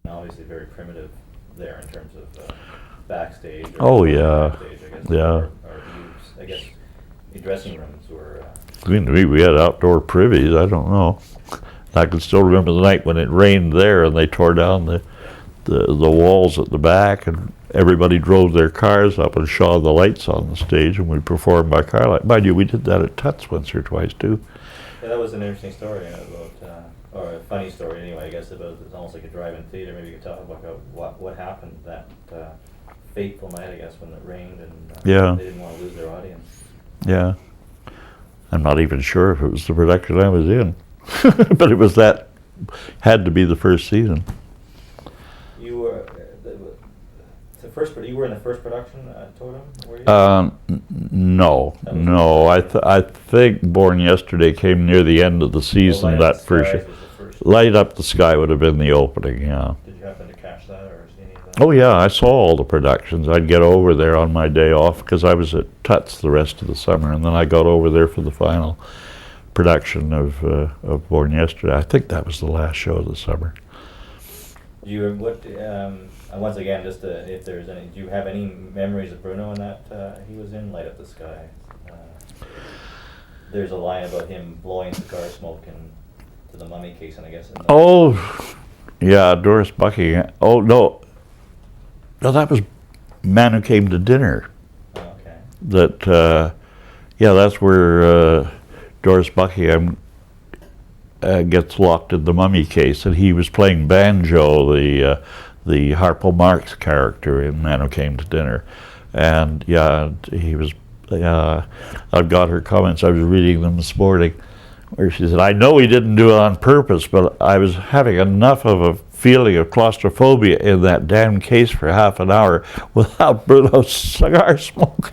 obviously very primitive there in terms of backstage. Oh, yeah. Backstage, I guess. Yeah. Or views. I guess the dressing rooms were. We had outdoor privies. I don't know. I can still remember the night when it rained there, and they tore down the walls at the back, and everybody drove their cars up and shone the lights on the stage, and we performed by carlight. Mind you, we did that at Tuts once or twice too. Yeah, that was an interesting story about, or a funny story anyway, I guess, about it's almost like a drive-in theater. Maybe you could talk about what happened that fateful night, I guess, when it rained and Yeah. they didn't want to lose their audience. Yeah. I'm not even sure if it was the production I was in, but it was that, had to be the first season. You were you were in the first production, Totem, were you? No. I think Born Yesterday came near the end of the season. That first. Light Up the Sky would have been the opening, yeah. Did you happen to catch that or see any of that? Oh yeah, I saw all the productions. I'd get over there on my day off because I was at Tuts the rest of the summer, and then I got over there for the final production of Born Yesterday. I think that was the last show of the summer. Once again, just if there's any, do you have any memories of Bruno in that he was in Light Up the Sky? There's a line about him blowing cigar smoke into the mummy case, and I guess. Oh, yeah, Doris Buckham. Oh no, that was Man Who Came to Dinner. Oh, okay. That's where Doris Buckham gets locked in the mummy case, and he was playing Banjo, the Harpo Marx character in Man Who Came to Dinner. And yeah, he was, I've got her comments, I was reading them this morning, where she said, I know he didn't do it on purpose, but I was having enough of a feeling of claustrophobia in that damn case for half an hour without Bruno's cigar smoke.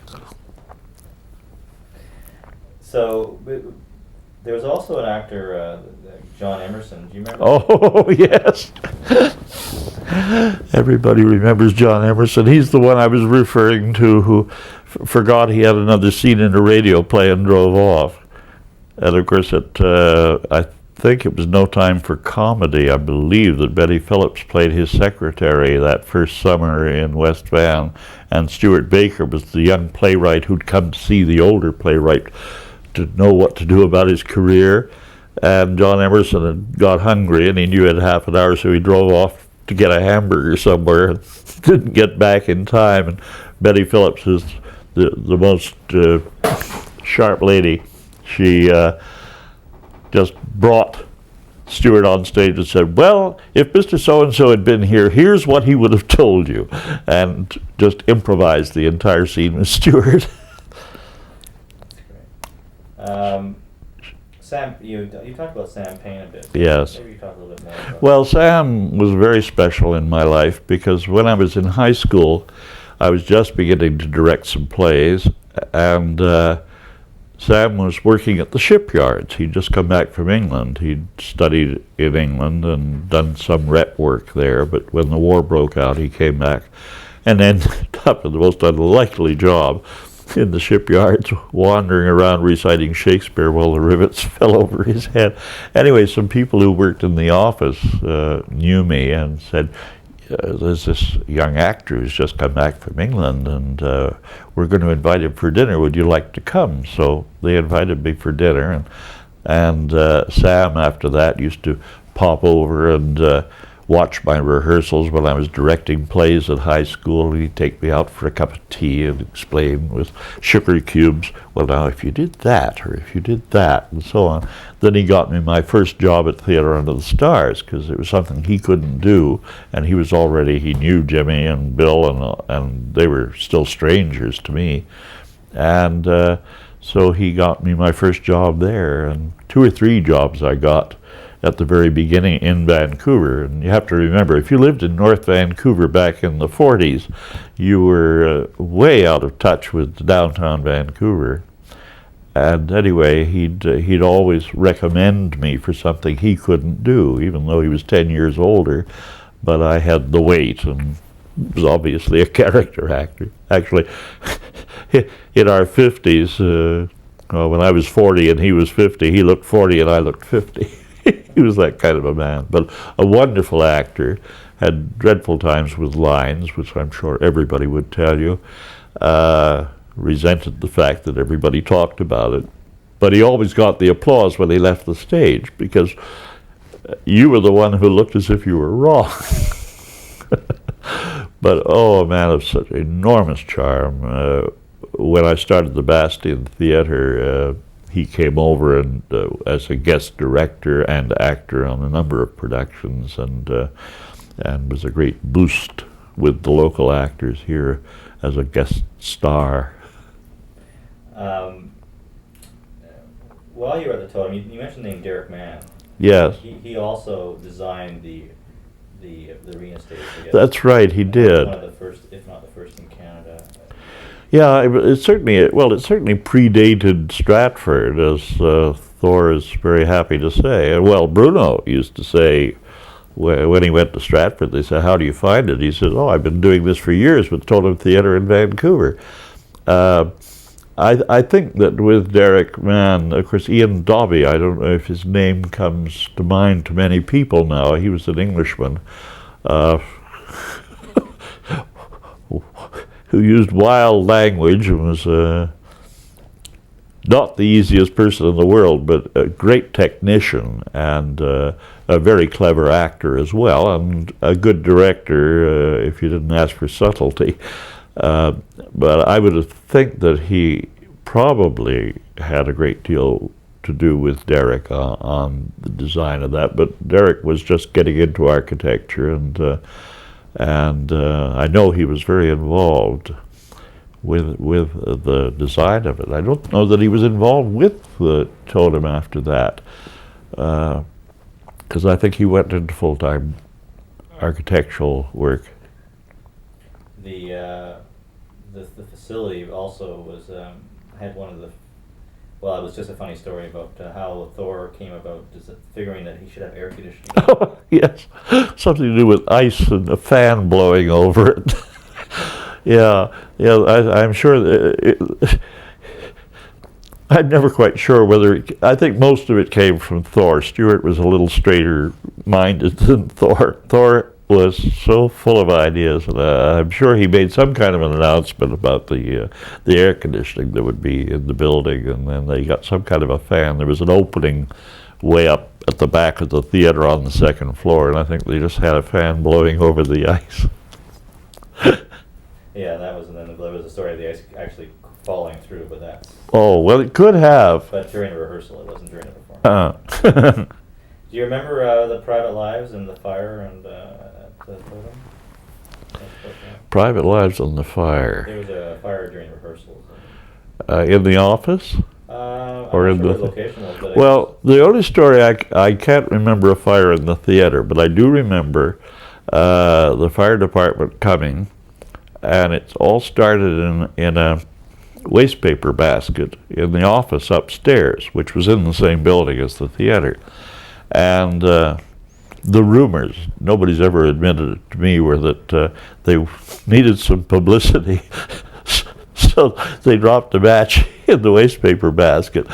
So, there was also an actor, John Emerson. Do you remember? Oh, yes. Everybody remembers John Emerson. He's the one I was referring to who forgot he had another scene in a radio play and drove off. And of course, I think it was No Time for Comedy, I believe, that Betty Phillips played his secretary that first summer in West Van. And Stuart Baker was the young playwright who'd come to see the older playwright to know what to do about his career. And John Emerson had got hungry, and he knew he had half an hour, so he drove off to get a hamburger somewhere and didn't get back in time. And Betty Phillips is the most sharp lady. She just brought Stewart on stage and said, well, if Mr. So-and-so had been here, here's what he would have told you. And just improvised the entire scene with Stewart. Sam, you talked about Sam Payne a bit. Yes. Maybe you talk a little bit more about Well, Sam was very special in my life because when I was in high school, I was just beginning to direct some plays, and Sam was working at the shipyards. He'd just come back from England. He'd studied in England and done some rep work there, but when the war broke out, he came back and ended up in the most unlikely job in the shipyards, wandering around reciting Shakespeare while the rivets fell over his head. Anyway, some people who worked in the office knew me and said, there's this young actor who's just come back from England, and we're going to invite him for dinner. Would you like to come? So they invited me for dinner, and Sam, after that, used to pop over and watch my rehearsals when I was directing plays at high school. He'd take me out for a cup of tea and explain with sugar cubes, well, now, if you did that, or if you did that, and so on. Then he got me my first job at Theatre Under the Stars, because it was something he couldn't do, and he knew Jimmy and Bill, and they were still strangers to me. And so he got me my first job there, and 2 or 3 jobs I got at the very beginning in Vancouver. And you have to remember, if you lived in North Vancouver back in the 40s, you were way out of touch with downtown Vancouver. And anyway, he'd always recommend me for something he couldn't do, even though he was 10 years older. But I had the weight, and was obviously a character actor. Actually, in our 50s, when I was 40 and he was 50, he looked 40 and I looked 50. He was that kind of a man, but a wonderful actor, had dreadful times with lines, which I'm sure everybody would tell you. Resented the fact that everybody talked about it. But he always got the applause when he left the stage, because you were the one who looked as if you were wrong. But, oh, a man of such enormous charm. When I started the Bastion Theatre, he came over and as a guest director and actor on a number of productions, and was a great boost with the local actors here as a guest star. While you were at the Totem, you mentioned the name Derek Mann. Yes. He also designed the arena stage, I guess. That's right, he did. One of the first, if not the first in Canada. Yeah, it certainly predated Stratford, as Thor is very happy to say. Well, Bruno used to say, when he went to Stratford, they said, "How do you find it?" He said, "Oh, I've been doing this for years with Totem Theatre in Vancouver." I think that with Derek Mann, of course, Ian Dobby, I don't know if his name comes to mind to many people now. He was an Englishman who used wild language and was not the easiest person in the world, but a great technician and a very clever actor as well, and a good director if you didn't ask for subtlety. But I would think that he probably had a great deal to do with Derek on the design of that. But Derek was just getting into architecture, and I know he was very involved with the design of it. I don't know that he was involved with the Totem after that, because I think he went into full-time architectural work. The facility also was had one of the. Well, it was just a funny story about how Thor came about figuring that he should have air conditioning. Oh, yes, something to do with ice and a fan blowing over it. Yeah, I'm sure I'm never quite sure whether I think most of it came from Thor. Stewart was a little straighter-minded than Thor. Thor was so full of ideas, and I'm sure he made some kind of an announcement about the air conditioning that would be in the building, and then they got some kind of a fan. There was an opening way up at the back of the theater on the second floor, and I think they just had a fan blowing over the ice. Yeah, that was, and then there was a story of the ice actually falling through, but that's. Oh, well, it could have. But during a rehearsal, it wasn't during a performance. Do you remember the Private Lives and the fire and at the Totem? Private Lives on the Fire. There was a fire during rehearsals. In the office? Or in the location was, well, the only story I can't remember a fire in the theater, but I do remember the fire department coming, and it all started in a wastepaper basket in the office upstairs, which was in the same building as the theater. And the rumors, nobody's ever admitted it to me, were that they needed some publicity. So they dropped a match in the wastepaper basket,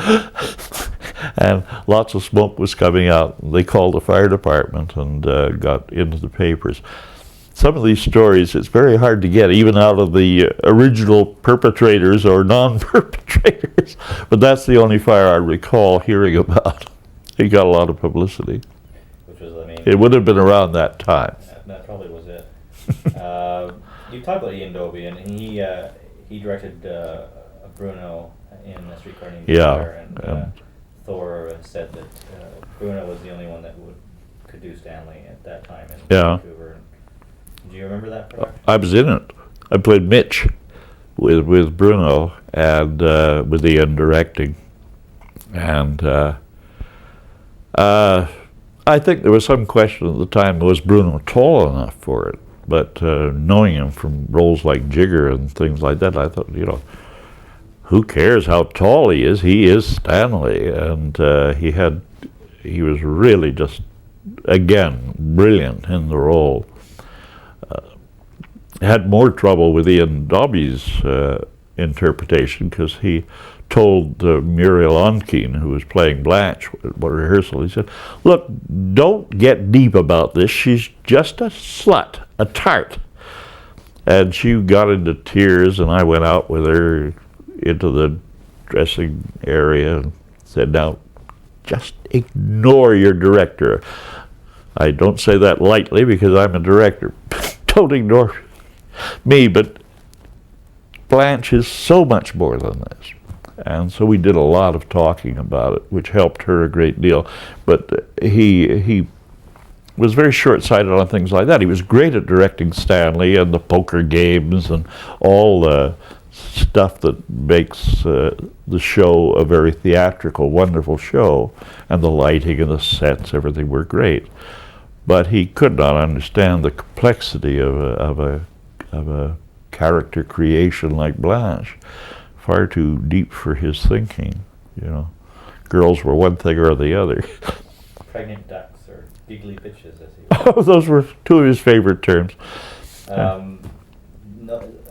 and lots of smoke was coming out. They called the fire department and got into the papers. Some of these stories, it's very hard to get, even out of the original perpetrators or non-perpetrators, but that's the only fire I recall hearing about. It got a lot of publicity. Which was, I mean, it would have been around that time. That probably was it. You talked about Ian Dobie, and he directed Bruno in The Streetcar Named Desire, and Thor said that Bruno was the only one that could do Stanley at that time in Vancouver. Do you remember that production? I was in it. I played Mitch with Bruno and with Ian directing, and I think there was some question at the time, was Bruno tall enough for it? But knowing him from roles like Jigger and things like that, I thought, who cares how tall he is? He is Stanley, and he was really just, again, brilliant in the role. Had more trouble with Ian Dobby's interpretation, because he told Muriel Onkean, who was playing Blanche at one rehearsal, he said, "Look, don't get deep about this. She's just a slut, a tart." And she got into tears, and I went out with her into the dressing area and said, "Now, just ignore your director." I don't say that lightly because I'm a director. Don't ignore me, but Blanche is so much more than this. And so we did a lot of talking about it, which helped her a great deal. But he was very short-sighted on things like that. He was great at directing Stanley and the poker games and all the stuff that makes the show a very theatrical, wonderful show. And the lighting and the sets, everything were great. But he could not understand the complexity of a character creation like Blanche. Far too deep for his thinking, you know. Girls were one thing or the other. Pregnant ducks or giggly bitches, as he Oh, those were two of his favorite terms.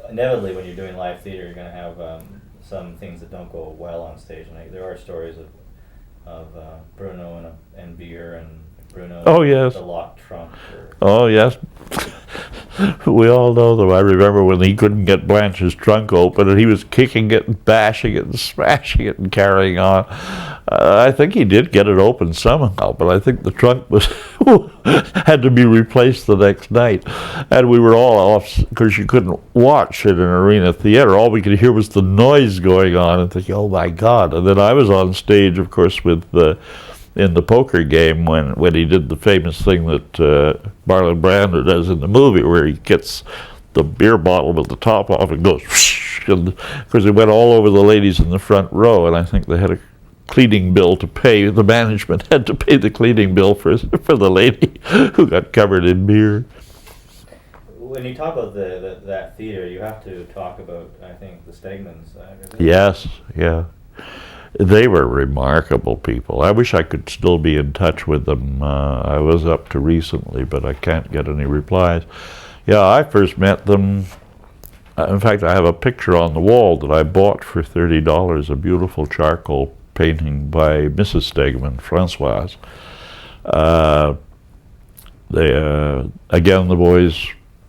Inevitably, when you're doing live theater, you're going to have some things that don't go well on stage. And there are stories of Bruno and beer and Bruno. Oh, yes. The locked trunk. Oh, yes. We all know them. I remember when he couldn't get Blanche's trunk open, and he was kicking it and bashing it and smashing it and carrying on. I think he did get it open somehow, but I think the trunk was had to be replaced the next night. And we were all off because you couldn't watch in an arena theater. All we could hear was the noise going on and thinking, "Oh my God!" And then I was on stage, of course, with in the poker game when he did the famous thing that Marlon Brando does in the movie, where he gets the beer bottle with the top off and goes whoosh, and because it went all over the ladies in the front row, and I think they had a cleaning bill to pay. The management had to pay the cleaning bill for the lady who got covered in beer. When you talk about that theater, you have to talk about, I think, the Stegmans. Yes, yeah. They were remarkable people. I wish I could still be in touch with them. I was up to recently, but I can't get any replies. Yeah, I first met them. In fact, I have a picture on the wall that I bought for $30, a beautiful charcoal painting by Mrs. Stegeman, Françoise. Again, the boys,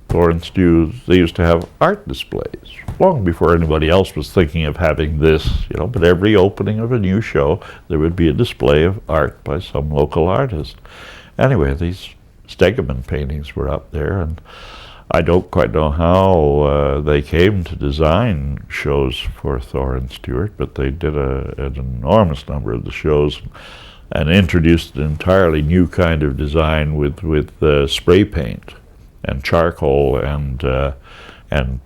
Thor and Stewart, they used to have art displays long before anybody else was thinking of having this, you know, but every opening of a new show, there would be a display of art by some local artist. Anyway, these Stegeman paintings were up there, and I don't quite know how they came to design shows for Thor and Stewart, but they did an enormous number of the shows and introduced an entirely new kind of design with spray paint and charcoal and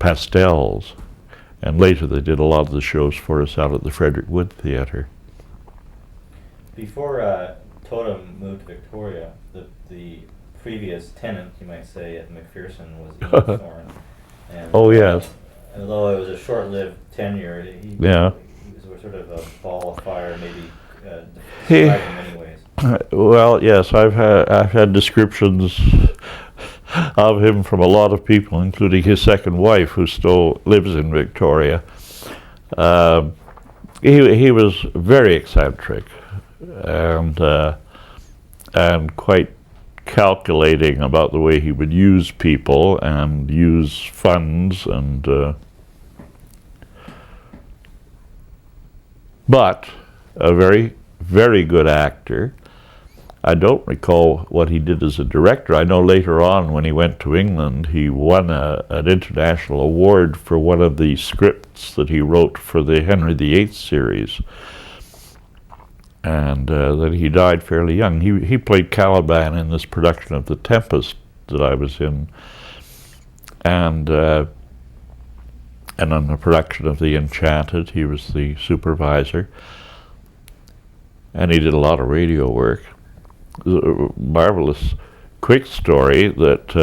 pastels. And later they did a lot of the shows for us out at the Frederick Wood Theatre. Before Totem moved to Victoria, the previous tenant, you might say, at McPherson was Ian Thorne. And, oh, yes. Although it was a short-lived tenure, he was sort of a ball of fire, maybe described in many ways. Well, yes, I've had descriptions of him from a lot of people, including his second wife, who still lives in Victoria. He was very eccentric and quite calculating about the way he would use people and use funds, and but a very, very good actor. I don't recall what he did as a director. I know later on, when he went to England, he won an international award for one of the scripts that he wrote for the Henry VIII series. And then he died fairly young. He played Caliban in this production of The Tempest that I was in, and on the production of The Enchanted, he was the supervisor. And he did a lot of radio work. A marvelous quick story that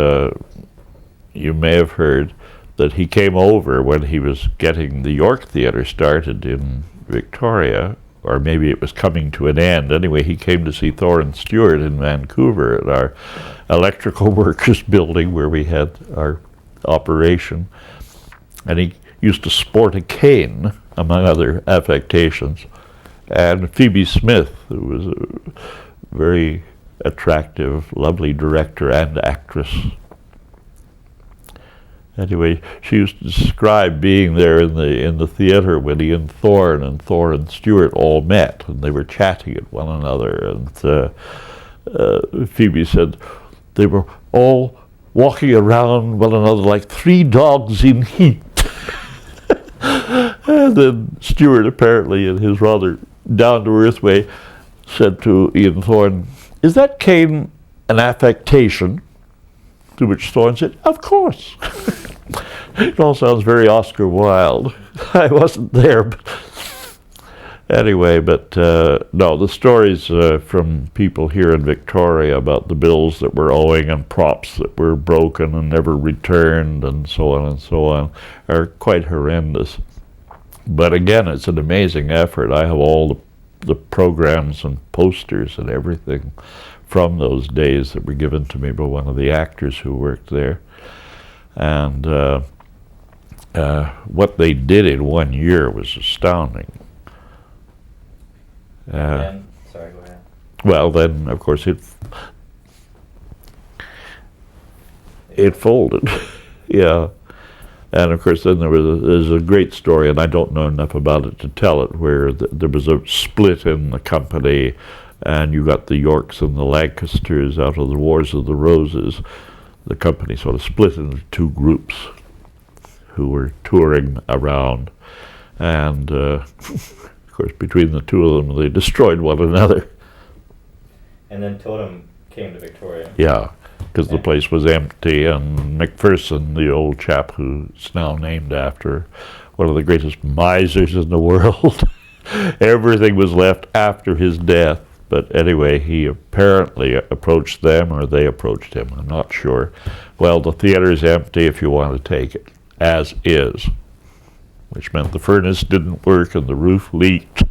you may have heard, that he came over when he was getting the York Theatre started in Victoria, or maybe it was coming to an end. Anyway, he came to see Thor and Stewart in Vancouver at our electrical workers building where we had our operation. And used to sport a cane, among other affectations. And Phoebe Smith, who was a very attractive, lovely director and actress. Anyway, she used to describe being there in the theater when he and Thor and Stewart all met, and they were chatting at one another. And Phoebe said they were all walking around one another like three dogs in heat. And then Stewart, apparently in his rather down-to-earth way, said to Ian Thorne, "Is that cane an affectation?" To which Thorne said, "Of course." It all sounds very Oscar Wilde. I wasn't there, but anyway, no, the stories from people here in Victoria about the bills that were owing and props that were broken and never returned and so on are quite horrendous. But again, it's an amazing effort. I have all the programs and posters and everything from those days that were given to me by one of the actors who worked there. And what they did in 1 year was astounding. Sorry, go ahead. Well, then, of course, it folded. Yeah. And, of course, then there's a great story, and I don't know enough about it to tell it, where there was a split in the company, and you got the Yorks and the Lancasters out of the Wars of the Roses. The company sort of split into two groups who were touring around. And, of course, between the two of them, they destroyed one another. And then Totem came to Victoria. Yeah, because the place was empty, and McPherson, the old chap who's now named after one of the greatest misers in the world, everything was left after his death. But anyway, he apparently approached them, or they approached him, I'm not sure. Well, the theater's empty if you want to take it, as is, which meant the furnace didn't work and the roof leaked.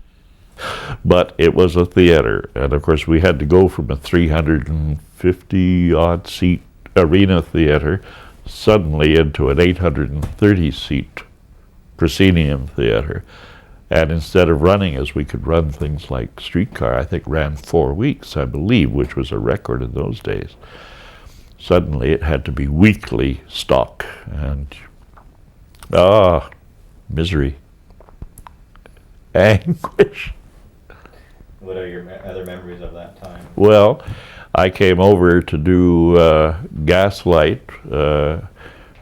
But it was a theater, and of course we had to go from a 350-odd seat arena theater suddenly into an 830-seat proscenium theater. And instead of running as we could run things like Streetcar, I think ran 4 weeks, I believe, which was a record in those days. Suddenly it had to be weekly stock, and misery, anguish. What are your other memories of that time? Well, I came over to do Gaslight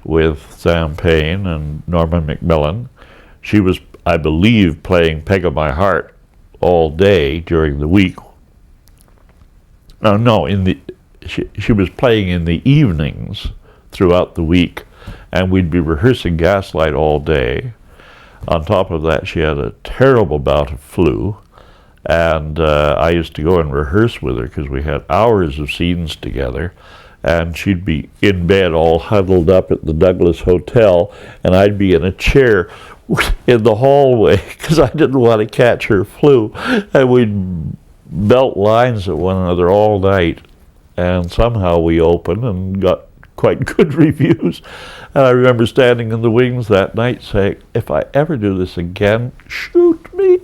with Sam Payne and Norman McMillan. She was, I believe, playing Peg of My Heart all day during the week. She was playing in the evenings throughout the week, and we'd be rehearsing Gaslight all day. On top of that, she had a terrible bout of flu, and I used to go and rehearse with her because we had hours of scenes together, and she'd be in bed all huddled up at the Douglas Hotel, and I'd be in a chair in the hallway because I didn't want to catch her flu, and we'd belt lines at one another all night, and somehow we opened and got quite good reviews. And I remember standing in the wings that night saying, if I ever do this again, shoot me.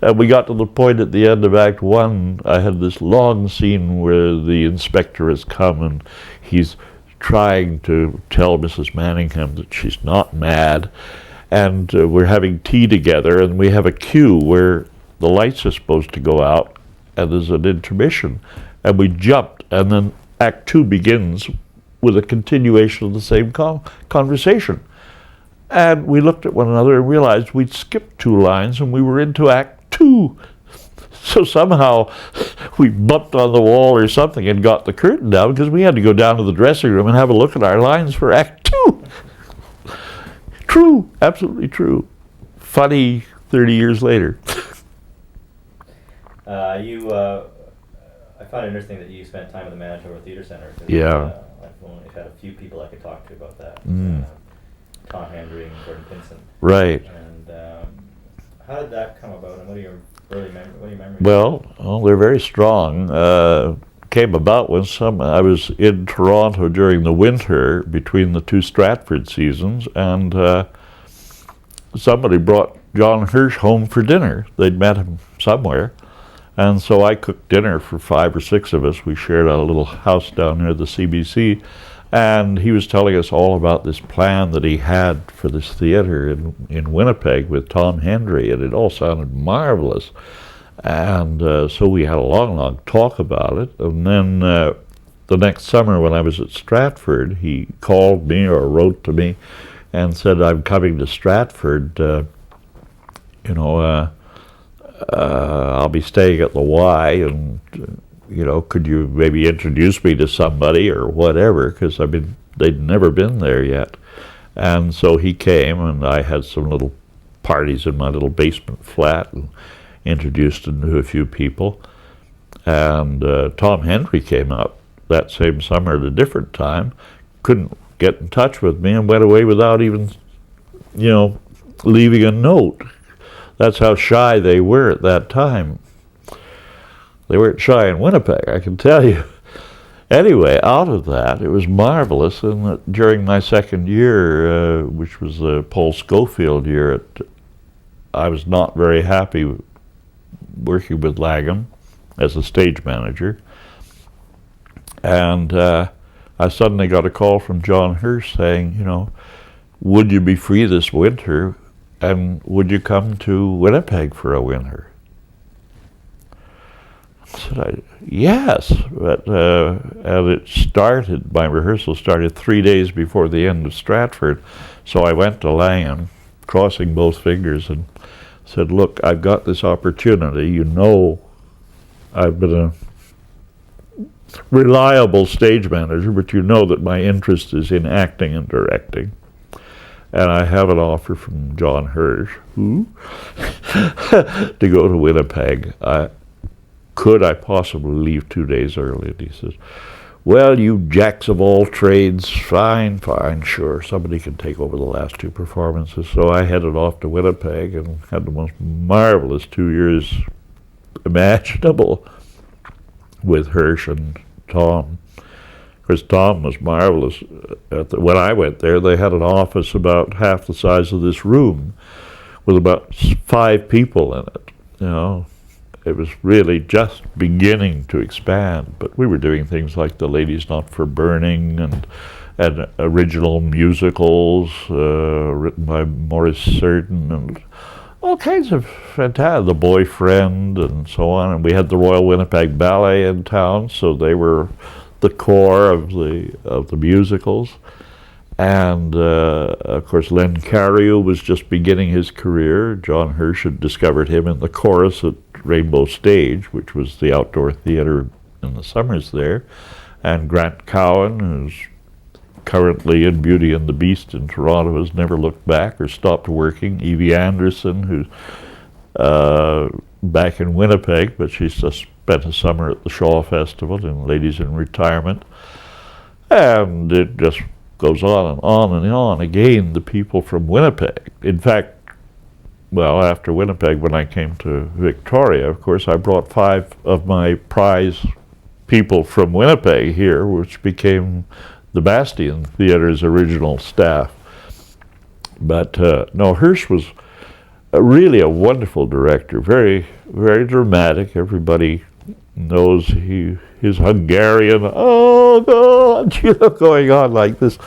And we got to the point at the end of Act 1, I had this long scene where the inspector has come and he's trying to tell Mrs. Manningham that she's not mad. And we're having tea together, and we have a cue where the lights are supposed to go out, and there's an intermission. And we jumped, and then Act 2 begins with a continuation of the same conversation. And we looked at one another and realized we'd skipped 2 lines, and we were into Act 2. So somehow we bumped on the wall or something and got the curtain down, because we had to go down to the dressing room and have a look at our lines for Act 2. True, absolutely true. Funny 30 years later. I find it interesting that you spent time at the Manitoba Theatre Centre. Yeah. I've only had a few people I could talk to about that. Tom Hendry and Gordon Pinson. Right. And how did that come about, and what are your memories? Well, they're very strong. Came about when I was in Toronto during the winter between the 2 Stratford seasons, and somebody brought John Hirsch home for dinner. They'd met him somewhere. And so I cooked dinner for 5 or 6 of us. We shared a little house down near the CBC. And he was telling us all about this plan that he had for this theater in Winnipeg with Tom Hendry, and it all sounded marvelous. And so we had a long, long talk about it. And then the next summer when I was at Stratford, he called me or wrote to me and said, I'm coming to Stratford, I'll be staying at the Y, and could you maybe introduce me to somebody or whatever, because they'd never been there yet. And so he came, and I had some little parties in my little basement flat and introduced him to a few people. And Tom Hendry came up that same summer at a different time, couldn't get in touch with me, and went away without even, leaving a note. That's how shy they were at that time. They weren't shy in Winnipeg, I can tell you. Anyway, out of that, it was marvelous. And during my second year, which was the Paul Schofield year, I was not very happy working with Langham as a stage manager. And I suddenly got a call from John Hirsch saying, would you be free this winter, and would you come to Winnipeg for a winter? I said, yes, but and my rehearsal started 3 days before the end of Stratford, so I went to Langham, crossing both fingers, and said, look, I've got this opportunity. I've been a reliable stage manager, but that my interest is in acting and directing. And I have an offer from John Hirsch, to go to Winnipeg. Could I possibly leave 2 days early? And he says, well, you jacks of all trades, fine, sure. Somebody can take over the last 2 performances. So I headed off to Winnipeg and had the most marvelous 2 years imaginable with Hirsch and Tom. Of course, Tom was marvelous. When I went there, they had an office about half the size of this room with about 5 people in it, It was really just beginning to expand, but we were doing things like The Lady's Not for Burning and original musicals written by Maurice Certain and all kinds of fantastic, The Boyfriend and so on. And we had the Royal Winnipeg Ballet in town, so they were the core of the musicals. And of course, Len Cariou was just beginning his career. John Hirsch had discovered him in the chorus at Rainbow Stage, which was the outdoor theater in the summers there. And Grant Cowan, who's currently in Beauty and the Beast in Toronto, has never looked back or stopped working. Evie Anderson, who's back in Winnipeg, but she's just spent a summer at the Shaw Festival in Ladies in Retirement. And it just goes on and on and on. Again, the people from Winnipeg. In fact, after Winnipeg, when I came to Victoria, of course, I brought 5 of my prize people from Winnipeg here, which became the Bastion Theatre's original staff. But Hirsch was really a wonderful director, very, very dramatic. Everybody knows his Hungarian, oh God, going on like this.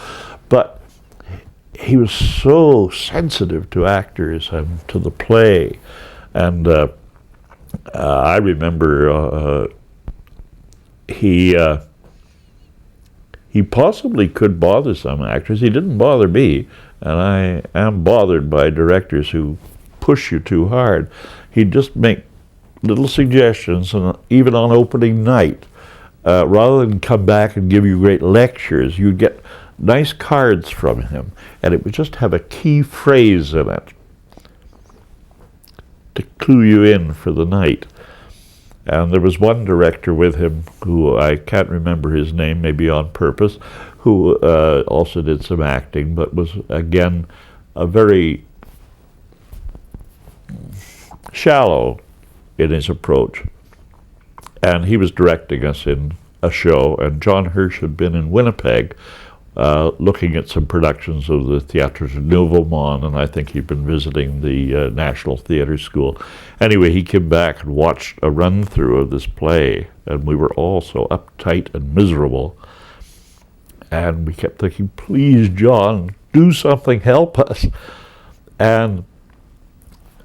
But he was so sensitive to actors and to the play. And I remember he possibly could bother some actors. He didn't bother me, and I am bothered by directors who push you too hard. He'd just make little suggestions, and even on opening night, rather than come back and give you great lectures, you'd get nice cards from him, and it would just have a key phrase in it to clue you in for the night. And there was one director with him who I can't remember his name, maybe on purpose, who also did some acting, but was again a very shallow in his approach. And he was directing us in a show, and John Hirsch had been in Winnipeg looking at some productions of the Théâtre de Nouveau Monde, and I think he'd been visiting the National Theatre School. Anyway, he came back and watched a run-through of this play, and we were all so uptight and miserable. And we kept thinking, please, John, do something, help us. And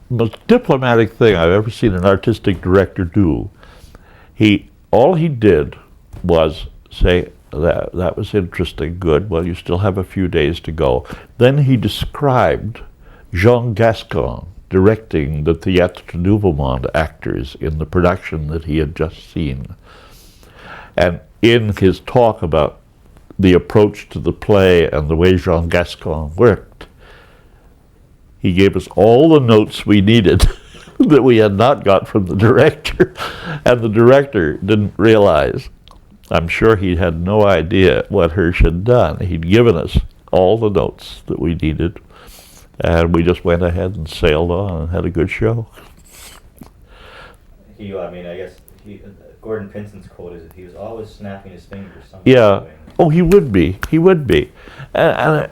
the most diplomatic thing I've ever seen an artistic director do, all he did was say, that was interesting, good, well, you still have a few days to go. Then he described Jean Gascon directing the Théâtre de Nouveau Monde actors in the production that he had just seen. And in his talk about the approach to the play and the way Jean Gascon worked, he gave us all the notes we needed that we had not got from the director. And the director didn't realize, I'm sure he had no idea what Hirsch had done. He'd given us all the notes that we needed, and we just went ahead and sailed on and had a good show. I guess Gordon Pinson's quote is that he was always snapping his fingers. Yeah. Oh, he would be. He would be. And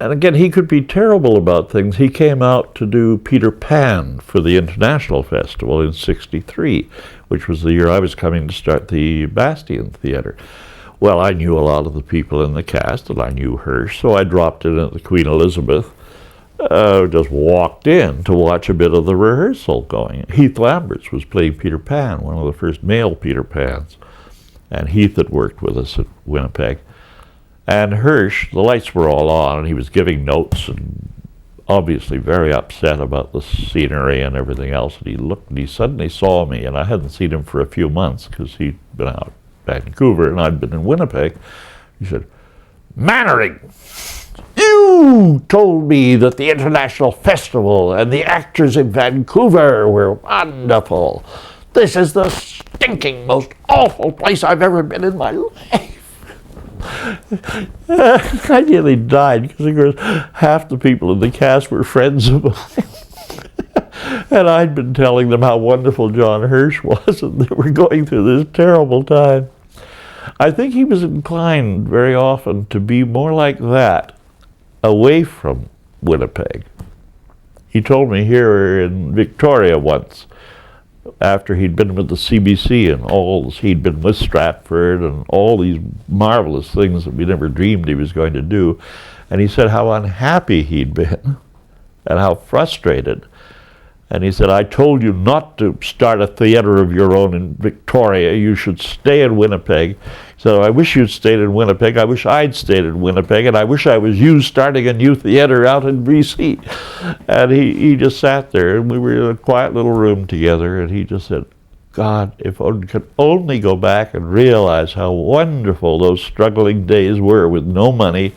again, he could be terrible about things. He came out to do Peter Pan for the International Festival in '63, which was the year I was coming to start the Bastion Theatre. Well, I knew a lot of the people in the cast, and I knew Hirsch, so I dropped in at the Queen Elizabeth, just walked in to watch a bit of the rehearsal going. Heath Lamberts was playing Peter Pan, one of the first male Peter Pans, and Heath had worked with us at Winnipeg. And Hirsch, the lights were all on, and he was giving notes and obviously very upset about the scenery and everything else. And he looked and he suddenly saw me, and I hadn't seen him for a few months because he'd been out in Vancouver and I'd been in Winnipeg. He said, "Mannering, you told me that the International Festival and the actors in Vancouver were wonderful. This is the stinking, most awful place I've ever been in my life." I nearly died because, of course, half the people in the cast were friends of mine. And I'd been telling them how wonderful John Hirsch was, and they were going through this terrible time. I think he was inclined very often to be more like that away from Winnipeg. He told me here in Victoria once, after he'd been with the CBC and he'd been with Stratford and all these marvelous things that we never dreamed he was going to do. And he said how unhappy he'd been and how frustrated. And he said, "I told you not to start a theater of your own in Victoria. You should stay in Winnipeg." He said, "I wish you'd stayed in Winnipeg. I wish I'd stayed in Winnipeg. And I wish I was you starting a new theater out in BC." And he just sat there, and we were in a quiet little room together, and he just said, "God, if I could only go back and realize how wonderful those struggling days were with no money,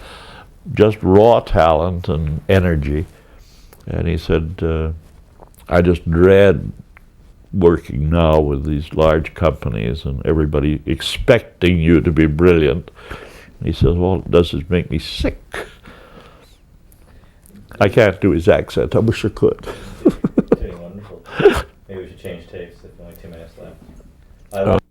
just raw talent and energy." And he said, "I just dread working now with these large companies and everybody expecting you to be brilliant." And he says, "Well, it does is make me sick." I can't do his accent. I wish I could. Doing wonderful. Maybe we should change tapes if only 2 minutes left.